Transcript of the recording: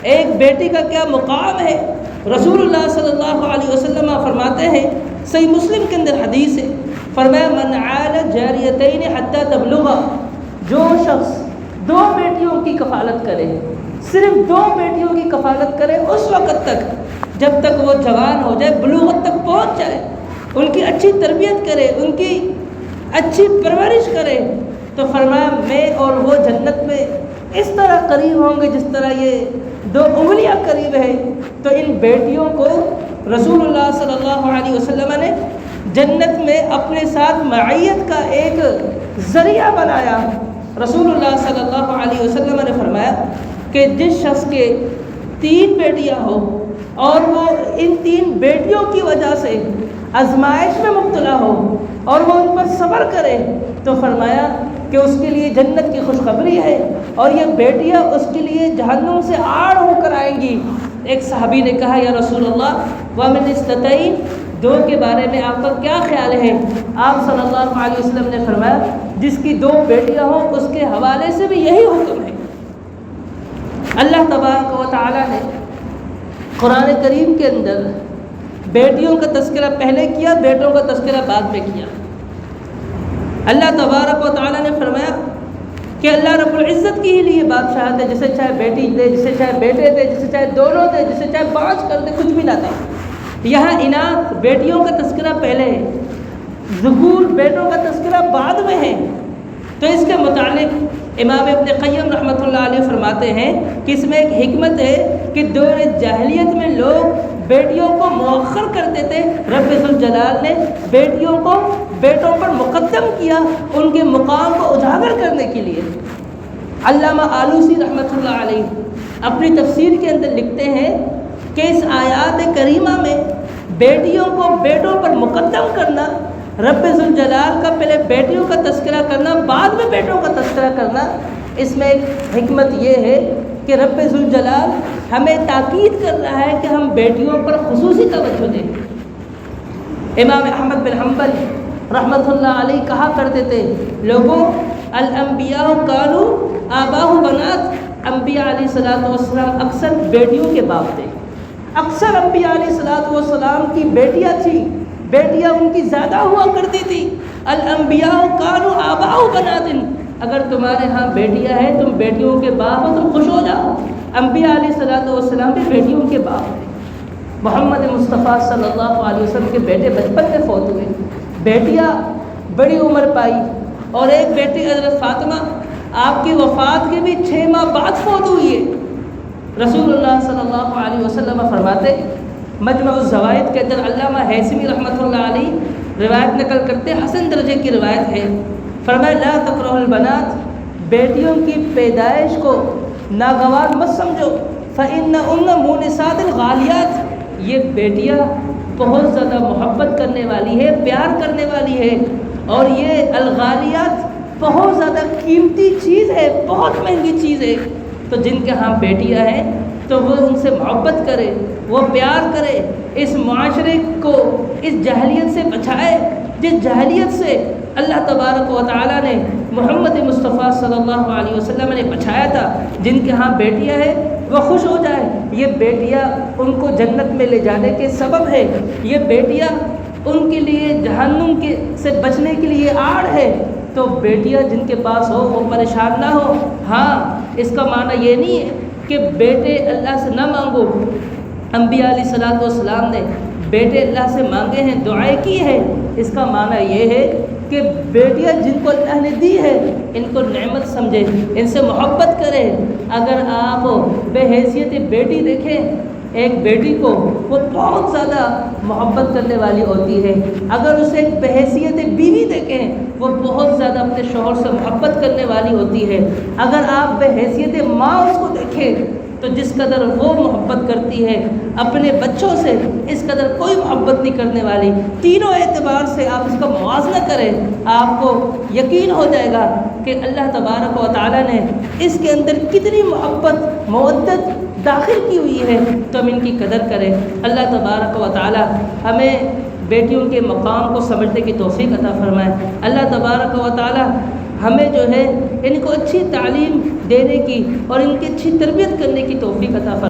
ایک بیٹی کا کیا مقام ہے۔ رسول اللہ صلی اللہ علیہ وسلم فرماتے ہیں، صحیح مسلم کے اندر حدیث ہے، فرمایا من عال جاریتین حتی تبلغا، جو شخص 2 بیٹیوں کی کفالت کرے، صرف 2 بیٹیوں کی کفالت کرے اس وقت تک جب تک وہ جوان ہو جائے، بلوغت تک پہنچ جائے، ان کی اچھی تربیت کرے، ان کی اچھی پرورش کرے، تو فرمایا میں اور وہ جنت میں اس طرح قریب ہوں گے جس طرح یہ 2 انگلیاں قریب ہیں۔ تو ان بیٹیوں کو رسول اللہ صلی اللہ علیہ وسلم نے جنت میں اپنے ساتھ معیت کا ایک ذریعہ بنایا۔ رسول اللہ صلی اللہ علیہ وسلم نے فرمایا کہ جس شخص کے 3 بیٹیاں ہوں اور وہ ان 3 بیٹیوں کی وجہ سے آزمائش میں مبتلا ہو اور وہ ان پر صبر کرے، تو فرمایا کہ اس کے لیے جنت کی خوشخبری ہے، اور یہ بیٹیاں اس کے لیے جہنم سے آڑ ہو کر آئیں گی۔ ایک صحابی نے کہا یا رسول اللہ ومن استطیع، 2 کے بارے میں آپ کا کیا خیال ہے؟ آپ صلی اللہ علیہ وسلم نے فرمایا جس کی 2 بیٹیاں ہوں اس کے حوالے سے بھی یہی حکم ہے۔ اللہ تبارک و تعالیٰ نے قرآن کریم کے اندر بیٹیوں کا تذکرہ پہلے کیا، بیٹوں کا تذکرہ بعد میں کیا۔ اللہ تبارک و تعالیٰ نے فرمایا کہ اللہ رب العزت کی ہی لیے بادشاہت ہے، جسے چاہے بیٹی دے، جسے چاہے بیٹے دے، جسے چاہے دونوں دے، جسے چاہے 5 کر دے، کچھ بھی نہ دے۔ یہاں اناث بیٹیوں کا تذکرہ پہلے ہے، ذکور بیٹوں کا تذکرہ بعد میں ہے۔ تو اس کے متعلق امام ابن قیم رحمۃ اللہ علیہ فرماتے ہیں کہ اس میں ایک حکمت ہے کہ دور جاہلیت میں لوگ بیٹیوں کو مؤخر کرتے تھے، رب ذوالجلال نے بیٹیوں کو بیٹوں پر مقدم کیا ان کے مقام کو اجاگر کرنے کے لیے۔ علامہ آلوسی رحمۃ اللہ علیہ اپنی تفسیر کے اندر لکھتے ہیں کہ اس آیات کریمہ میں بیٹیوں کو بیٹوں پر مقدم کرنا، رب ذوالجلال کا پہلے بیٹیوں کا تذکرہ کرنا بعد میں بیٹوں کا تذکرہ کرنا، اس میں ایک حکمت یہ ہے کہ رب ذوالجلال ہمیں تاکید کر رہا ہے کہ ہم بیٹیوں پر خصوصی توجہ دیں۔ امام احمد بن حنبل رحمۃ اللہ علیہ کہا کرتے تھے، لوگوں الانبیاء کانوا آباء بنات، انبیاء علیہ الصلوۃ والسلام اکثر بیٹیوں کے باپ تھے، اکثر انبیاء علیہ الصلوۃ والسلام کی بیٹیاں تھیں، بیٹیاں ان کی زیادہ ہوا کرتی تھی۔ الانبیاء کانوا آباء بنات، اگر تمہارے ہاں بیٹیاں ہیں تم بیٹیوں کے باپ ہو، تم خوش ہو جاؤ۔ انبیاء علیہ الصلوۃ والسلام بھی بیٹیوں کے باپ تھے۔ محمد مصطفیٰ صلی اللہ علیہ وسلم کے بیٹے بچپن میں فوت ہوئے، بیٹیاں بڑی عمر پائی، اور ایک بیٹی حضرت فاطمہ آپ کی وفات کے بھی 6 ماہ بعد فوت ہوئی ہے۔ رسول اللہ صلی اللہ علیہ وسلم فرماتے، مجمع الزوائد کے اندر علامہ حیثمی رحمۃ اللہ علیہ روایت نقل کرتے، حسن درجے کی روایت ہے، فرمایا لا تکرہوا البنات، بیٹیوں کی پیدائش کو ناگوار مت سمجھو، فإنہن مونسات الغالیات، یہ بیٹیاں بہت زیادہ محبت کرنے والی ہے، پیار کرنے والی ہے، اور یہ الغالیات بہت زیادہ قیمتی چیز ہے، بہت مہنگی چیز ہے۔ تو جن کے ہاں بیٹیاں ہیں تو وہ ان سے محبت کرے، وہ پیار کرے، اس معاشرے کو اس جاہلیت سے بچائے جس جاہلیت سے اللہ تبارک و تعالیٰ نے محمد مصطفیٰ صلی اللہ علیہ وسلم نے بچایا تھا۔ جن کے ہاں بیٹیاں ہیں وہ خوش ہو جائے، یہ بیٹیاں ان کو جنت میں لے جانے کے سبب ہے، یہ بیٹیاں ان کے لیے جہنم سے بچنے کے لیے آڑ ہے۔ تو بیٹیاں جن کے پاس ہو وہ پریشان نہ ہو۔ ہاں، اس کا معنی یہ نہیں ہے کہ بیٹے اللہ سے نہ مانگو، انبیاء علیہ الصلوۃ والسلام نے بیٹے اللہ سے مانگے ہیں، دعائیں کی ہیں۔ اس کا معنی یہ ہے کہ بیٹیاں جن کو اللہ نے دی ہے ان کو نعمت سمجھے، ان سے محبت کرے۔ اگر آپ بے حیثیت بیٹی دیکھیں، ایک بیٹی کو وہ بہت زیادہ محبت کرنے والی ہوتی ہے، اگر اسے ایک بحیثیت بیوی دیکھیں وہ بہت زیادہ اپنے شوہر سے محبت کرنے والی ہوتی ہے، اگر آپ بحیثیت ماں اس کو دیکھیں تو جس قدر وہ محبت کرتی ہے اپنے بچوں سے اس قدر کوئی محبت نہیں کرنے والی۔ تینوں اعتبار سے آپ اس کا موازنہ کریں، آپ کو یقین ہو جائے گا کہ اللہ تبارک و تعالیٰ نے اس کے اندر کتنی محبت مودت داخل کی ہوئی ہے، تو ہم ان کی قدر کریں۔ اللہ تبارک و تعالیٰ ہمیں بیٹیوں کے مقام کو سمجھنے کی توفیق عطا فرمائے۔ اللہ تبارک و تعالیٰ ہمیں جو ہے ان کو اچھی تعلیم دینے کی اور ان کی اچھی تربیت کرنے کی توفیق عطا فرمائے۔